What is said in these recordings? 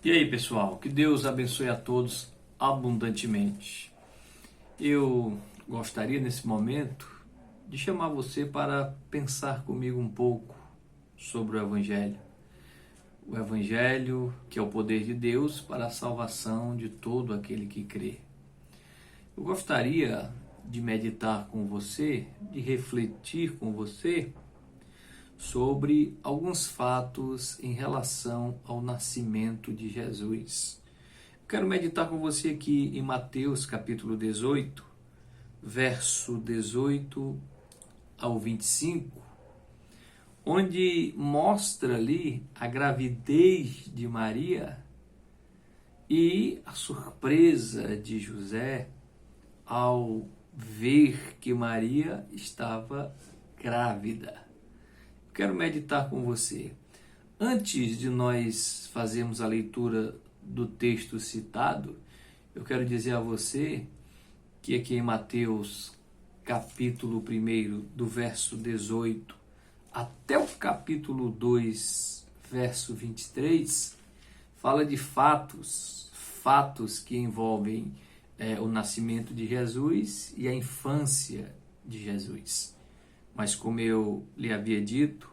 E aí, pessoal, que Deus abençoe a todos abundantemente. Eu gostaria nesse momento de chamar você para pensar comigo um pouco sobre o Evangelho. O Evangelho, que é o poder de Deus para a salvação de todo aquele que crê. Eu gostaria de meditar com você, de refletir com você sobre alguns fatos em relação ao nascimento de Jesus. Quero meditar com você aqui em Mateus capítulo 18, verso 18 ao 25, onde mostra ali a gravidez de Maria e a surpresa de José ao ver que Maria estava grávida. Quero meditar com você. Antes de nós fazermos a leitura do texto citado, eu quero dizer a você que aqui em Mateus, capítulo 1, do verso 18 até o capítulo 2, verso 23, fala de fatos que envolvem o nascimento de Jesus e a infância de Jesus. Mas como eu lhe havia dito,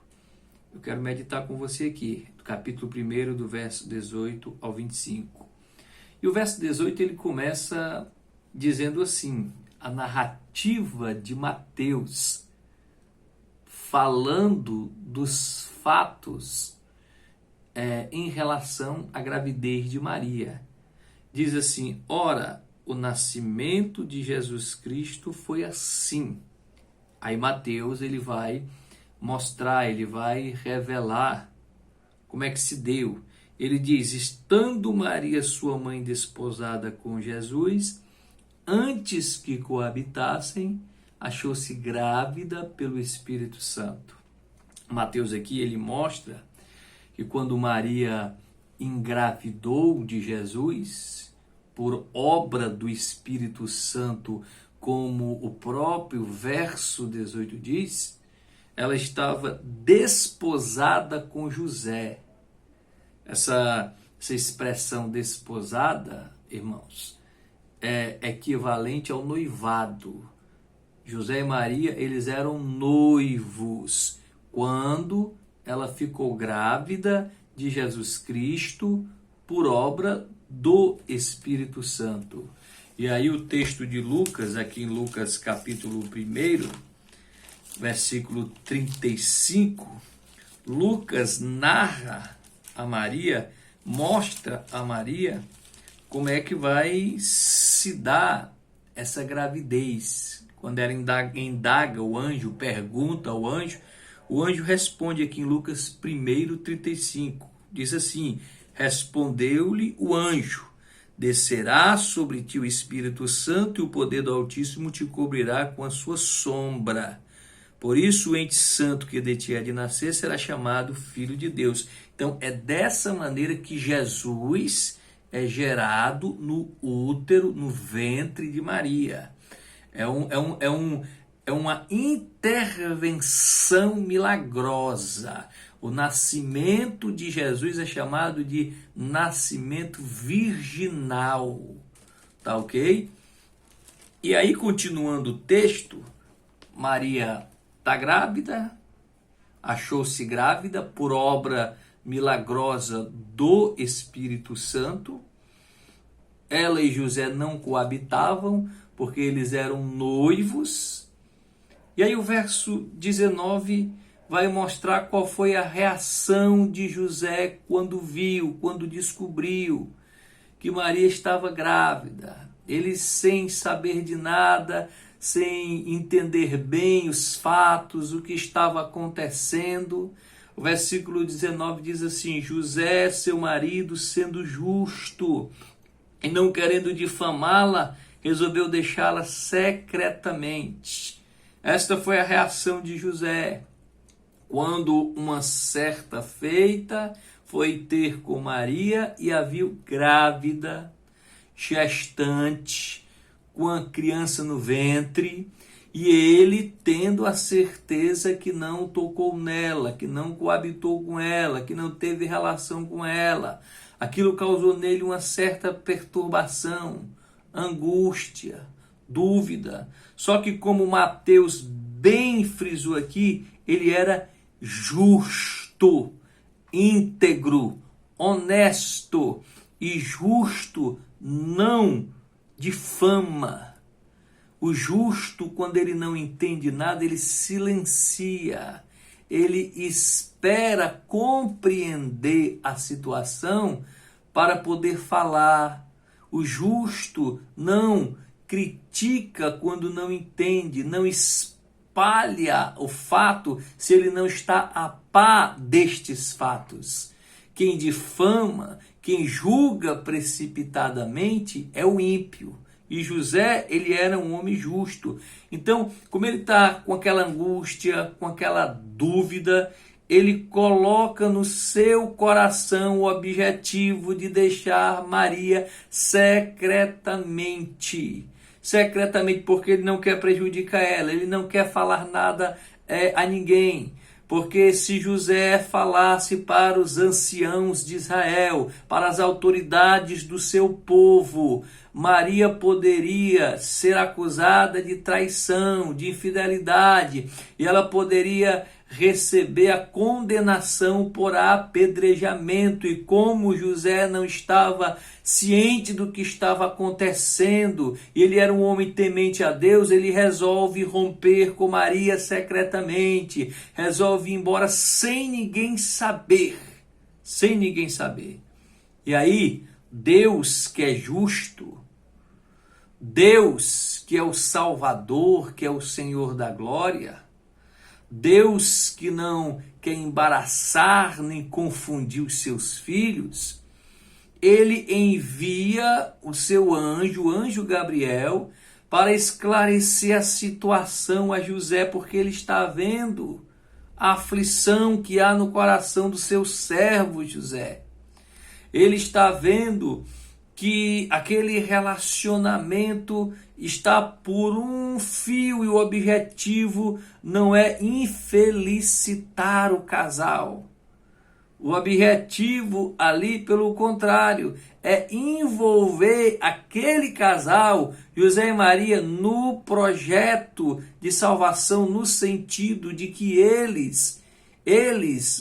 eu quero meditar com você aqui, do capítulo 1, do verso 18 ao 25. E o verso 18 ele começa dizendo assim, a narrativa de Mateus, falando dos fatos em relação à gravidez de Maria. Diz assim, ora, o nascimento de Jesus Cristo foi assim. Aí Mateus ele vai mostrar, ele vai revelar como é que se deu. Ele diz, estando Maria, sua mãe, desposada com Jesus, antes que coabitassem, achou-se grávida pelo Espírito Santo. Mateus aqui ele mostra que quando Maria engravidou de Jesus, por obra do Espírito Santo, como o próprio verso 18 diz, ela estava desposada com José. Essa expressão desposada, irmãos, é equivalente ao noivado. José e Maria, eles eram noivos quando ela ficou grávida de Jesus Cristo por obra do Espírito Santo. E aí o texto de Lucas, aqui em Lucas capítulo 1, versículo 35, Lucas narra a Maria, mostra a Maria como é que vai se dar essa gravidez. Quando ela indaga o anjo, pergunta ao anjo, o anjo responde aqui em Lucas 1:35, diz assim, respondeu-lhe o anjo, descerá sobre ti o Espírito Santo e o poder do Altíssimo te cobrirá com a sua sombra. Por isso o ente santo que de ti há de nascer será chamado Filho de Deus. Então é dessa maneira que Jesus é gerado no útero, no ventre de Maria. É uma intervenção milagrosa. O nascimento de Jesus é chamado de nascimento virginal. Tá ok? E aí, continuando o texto, Maria está grávida, achou-se grávida por obra milagrosa do Espírito Santo. Ela e José não coabitavam, porque eles eram noivos. E aí o verso 19 vai mostrar qual foi a reação de José quando viu, quando descobriu que Maria estava grávida. Ele, sem saber de nada, sem entender bem os fatos, o que estava acontecendo. O versículo 19 diz assim, José, seu marido, sendo justo e não querendo difamá-la, resolveu deixá-la secretamente. Esta foi a reação de José. Quando uma certa feita foi ter com Maria e a viu grávida, gestante, com a criança no ventre, e ele tendo a certeza que não tocou nela, que não coabitou com ela, que não teve relação com ela, Aquilo causou nele uma certa perturbação, angústia, dúvida. Só que como Mateus bem frisou aqui, ele era justo, íntegro, honesto, e justo não difama. O justo, quando ele não entende nada, ele silencia. Ele espera compreender a situação para poder falar. O justo não critica quando não entende, não espalha o fato se ele não está a par destes fatos. Quem difama, quem julga precipitadamente é o ímpio. E José, ele era um homem justo. Então, como ele está com aquela angústia, com aquela dúvida, ele coloca no seu coração o objetivo de deixar Maria secretamente. Secretamente, porque ele não quer prejudicar ela, ele não quer falar nada a ninguém. Porque se José falasse para os anciãos de Israel, para as autoridades do seu povo, Maria poderia ser acusada de traição, de infidelidade, e ela poderia receber a condenação por apedrejamento. E como José não estava ciente do que estava acontecendo, e ele era um homem temente a Deus, ele resolve romper com Maria secretamente, resolve ir embora sem ninguém saber, E aí, Deus que é justo, Deus que é o Salvador, que é o Senhor da glória, Deus que não quer embaraçar nem confundir os seus filhos, ele envia o seu anjo, o anjo Gabriel, para esclarecer a situação a José, porque ele está vendo a aflição que há no coração do seu servo José. Ele está vendo que aquele relacionamento está por um fio e o objetivo não é infelicitar o casal. O objetivo ali, pelo contrário, é envolver aquele casal, José e Maria, no projeto de salvação, no sentido de que eles,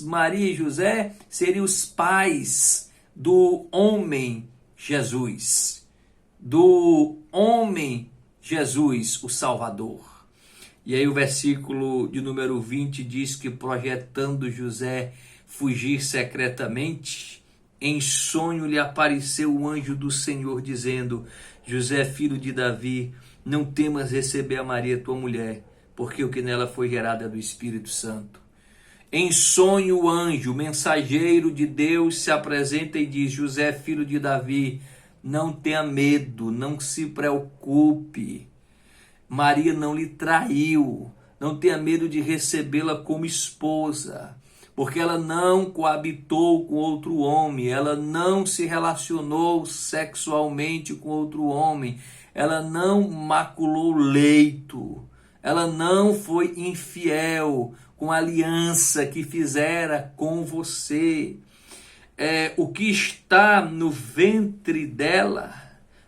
Maria e José, seriam os pais do homem Jesus, o Salvador. E aí o versículo de número 20 diz que, projetando José fugir secretamente, em sonho lhe apareceu o anjo do Senhor, dizendo: José, filho de Davi, não temas receber a Maria, tua mulher, porque o que nela foi gerado é do Espírito Santo. Em sonho, o anjo, mensageiro de Deus, se apresenta e diz: José, filho de Davi, não tenha medo, não se preocupe. Maria não lhe traiu, não tenha medo de recebê-la como esposa, porque ela não coabitou com outro homem, ela não se relacionou sexualmente com outro homem, ela não maculou leito, ela não foi infiel com a aliança que fizera com você. O que está no ventre dela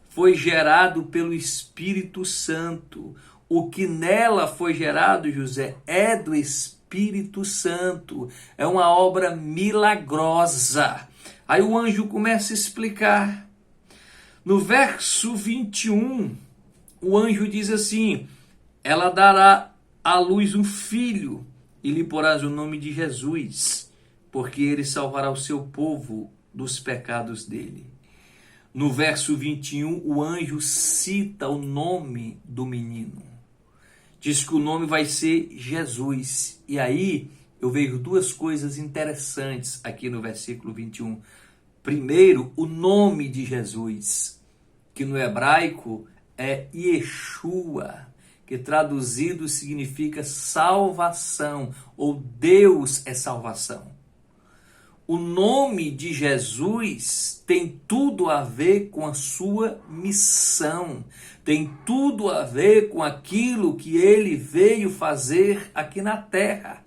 foi gerado pelo Espírito Santo. O que nela foi gerado, José, é do Espírito Santo. É uma obra milagrosa. Aí o anjo começa a explicar. No verso 21, o anjo diz assim: ela dará à luz um filho, e lhe porás o nome de Jesus, porque ele salvará o seu povo dos pecados dele. No verso 21, o anjo cita o nome do menino. Diz que o nome vai ser Jesus. E aí eu vejo duas coisas interessantes aqui no versículo 21. Primeiro, o nome de Jesus, que no hebraico é Yeshua, que traduzido significa salvação, ou Deus é salvação. O nome de Jesus tem tudo a ver com a sua missão, tem tudo a ver com aquilo que ele veio fazer aqui na terra.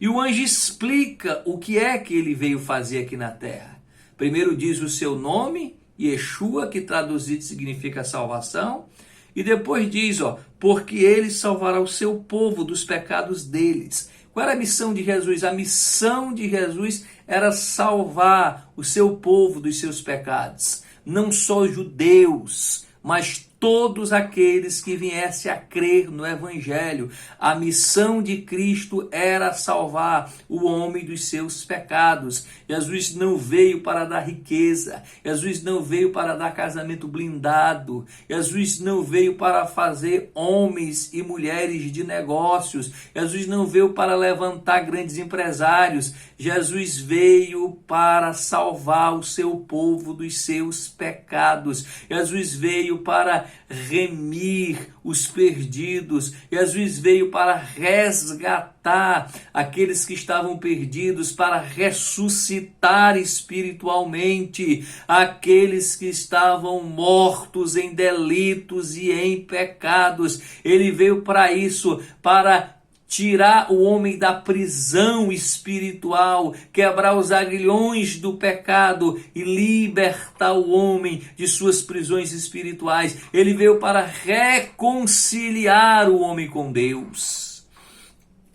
E o anjo explica o que é que ele veio fazer aqui na terra. Primeiro diz o seu nome, Yeshua, que traduzido significa salvação. E depois diz, porque ele salvará o seu povo dos pecados deles. Qual era a missão de Jesus? A missão de Jesus era salvar o seu povo dos seus pecados. Não só os judeus, mas todos aqueles que viessem a crer no Evangelho. A missão de Cristo era salvar o homem dos seus pecados. Jesus não veio para dar riqueza. Jesus não veio para dar casamento blindado. Jesus não veio para fazer homens e mulheres de negócios. Jesus não veio para levantar grandes empresários. Jesus veio para salvar o seu povo dos seus pecados. Jesus veio para remir os perdidos. Jesus veio para resgatar aqueles que estavam perdidos, para ressuscitar espiritualmente aqueles que estavam mortos em delitos e em pecados. Ele veio para isso, para tirar o homem da prisão espiritual, quebrar os aguilhões do pecado e libertar o homem de suas prisões espirituais. Ele veio para reconciliar o homem com Deus.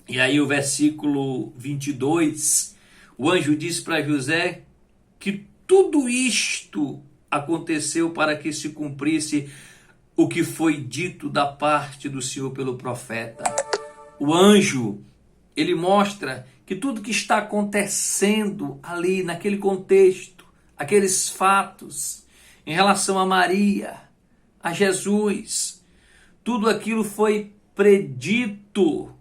E aí o versículo 22, o anjo diz para José que tudo isto aconteceu para que se cumprisse o que foi dito da parte do Senhor pelo profeta. O anjo, ele mostra que tudo que está acontecendo ali, naquele contexto, aqueles fatos, em relação a Maria, a Jesus, tudo aquilo foi predito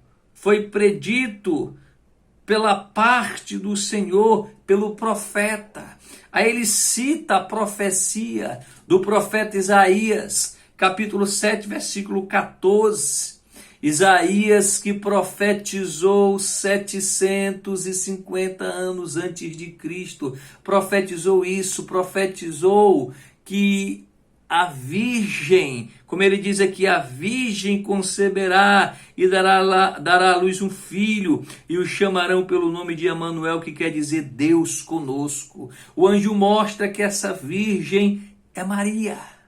pela parte do Senhor, pelo profeta. Aí ele cita a profecia do profeta Isaías, capítulo 7, versículo 14. Isaías, que profetizou 750 anos antes de Cristo, profetizou isso, profetizou que a virgem, como ele diz aqui, a virgem conceberá e dará à luz um filho, e o chamarão pelo nome de Emanuel, que quer dizer Deus conosco. O anjo mostra que essa virgem é Maria.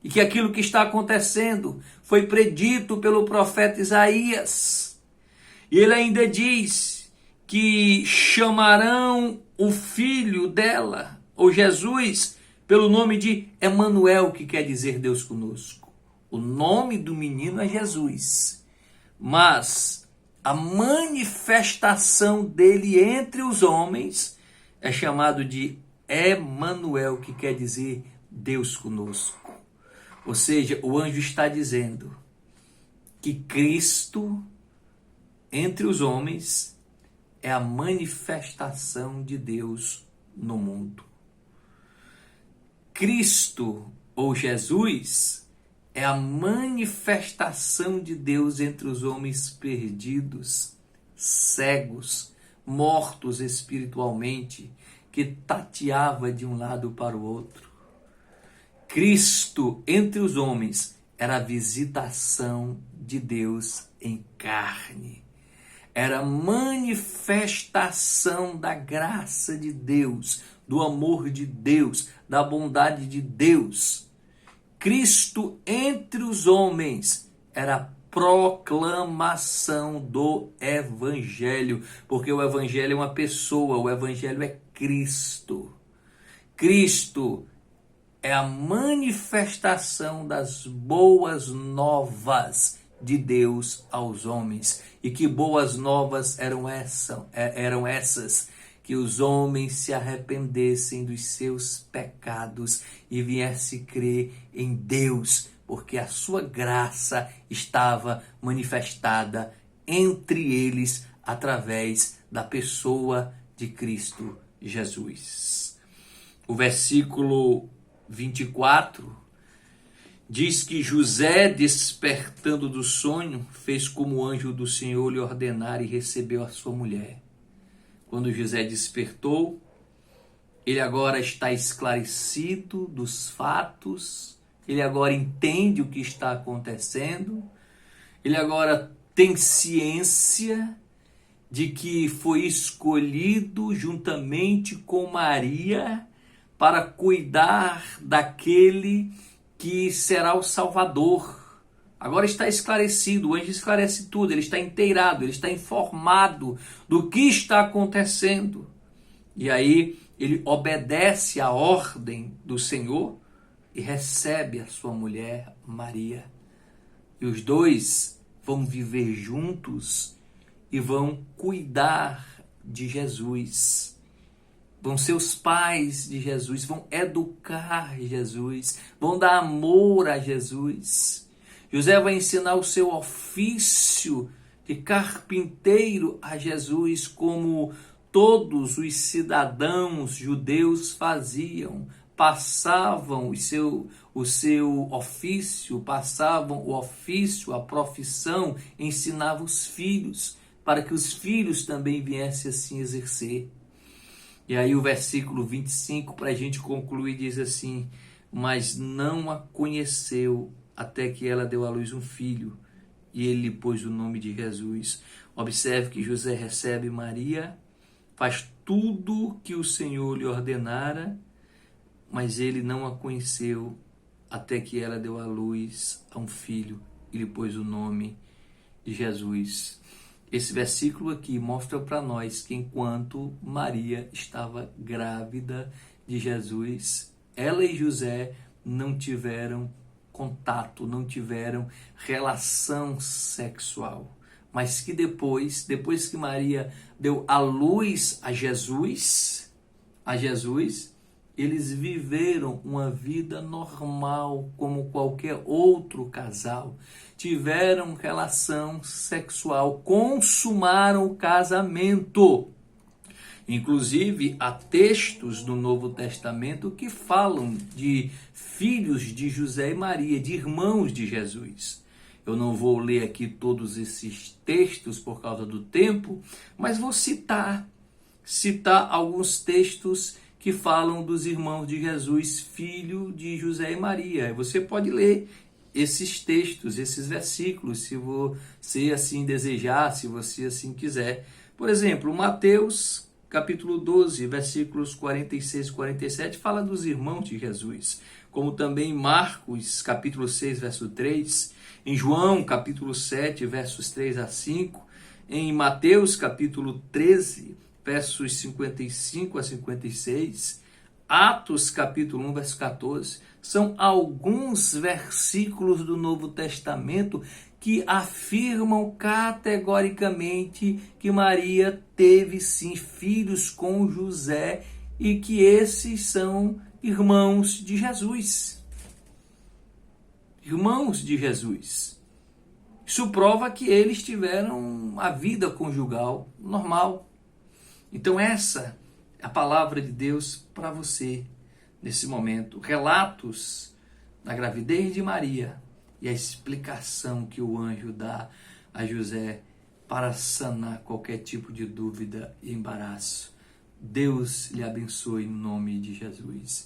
E que aquilo que está acontecendo foi predito pelo profeta Isaías. E ele ainda diz que chamarão o filho dela, ou Jesus, pelo nome de Emanuel, que quer dizer Deus conosco. O nome do menino é Jesus. Mas a manifestação dele entre os homens é chamado de Emanuel, que quer dizer Deus conosco. Ou seja, o anjo está dizendo que Cristo, entre os homens, é a manifestação de Deus no mundo. Cristo, ou Jesus, é a manifestação de Deus entre os homens perdidos, cegos, mortos espiritualmente, que tateava de um lado para o outro. Cristo, entre os homens, era a visitação de Deus em carne. Era a manifestação da graça de Deus, do amor de Deus, da bondade de Deus. Cristo, entre os homens, era a proclamação do Evangelho, porque o Evangelho é uma pessoa, o Evangelho é Cristo. Cristo é a manifestação das boas novas de Deus aos homens. E que boas novas eram essas? Que os homens se arrependessem dos seus pecados e viessem crer em Deus, porque a sua graça estava manifestada entre eles através da pessoa de Cristo Jesus. O versículo 24 diz que José, despertando do sonho, fez como o anjo do Senhor lhe ordenara e recebeu a sua mulher. Quando José despertou, ele agora está esclarecido dos fatos, ele agora entende o que está acontecendo, ele agora tem ciência de que foi escolhido juntamente com Maria para cuidar daquele que será o Salvador. Agora está esclarecido, o anjo esclarece tudo, ele está inteirado, ele está informado do que está acontecendo. E aí ele obedece à ordem do Senhor e recebe a sua mulher Maria. E os dois vão viver juntos e vão cuidar de Jesus. Vão ser os pais de Jesus, vão educar Jesus, vão dar amor a Jesus. José vai ensinar o seu ofício de carpinteiro a Jesus, como todos os cidadãos judeus faziam. Passavam o seu ofício, passavam o ofício, a profissão, ensinavam os filhos, para que os filhos também viessem assim exercer. E aí o versículo 25, para a gente concluir, diz assim: mas não a conheceu até que ela deu à luz um filho, e ele lhe pôs o nome de Jesus. Observe que José recebe Maria, faz tudo que o Senhor lhe ordenara, mas ele não a conheceu até que ela deu à luz a um filho e lhe pôs o nome de Jesus. Esse versículo aqui mostra para nós que enquanto Maria estava grávida de Jesus, ela e José não tiveram contato, não tiveram relação sexual. Mas que depois que Maria deu à luz a Jesus, eles viveram uma vida normal, como qualquer outro casal. Tiveram relação sexual, consumaram o casamento. Inclusive, há textos do Novo Testamento que falam de filhos de José e Maria, de irmãos de Jesus. Eu não vou ler aqui todos esses textos por causa do tempo, mas vou citar alguns textos que falam dos irmãos de Jesus, filho de José e Maria. Você pode ler esses textos, esses versículos, se você assim desejar, se você assim quiser. Por exemplo, Mateus, capítulo 12, versículos 46 e 47, fala dos irmãos de Jesus. Como também Marcos, capítulo 6, verso 3, em João, capítulo 7, versos 3 a 5, em Mateus, capítulo 13, versos 55 a 56, Atos capítulo 1, verso 14, são alguns versículos do Novo Testamento que afirmam categoricamente que Maria teve sim filhos com José e que esses são irmãos de Jesus. Irmãos de Jesus. Isso prova que eles tiveram a vida conjugal normal. Então essa é a palavra de Deus para você nesse momento. Relatos da gravidez de Maria e a explicação que o anjo dá a José para sanar qualquer tipo de dúvida e embaraço. Deus lhe abençoe em nome de Jesus.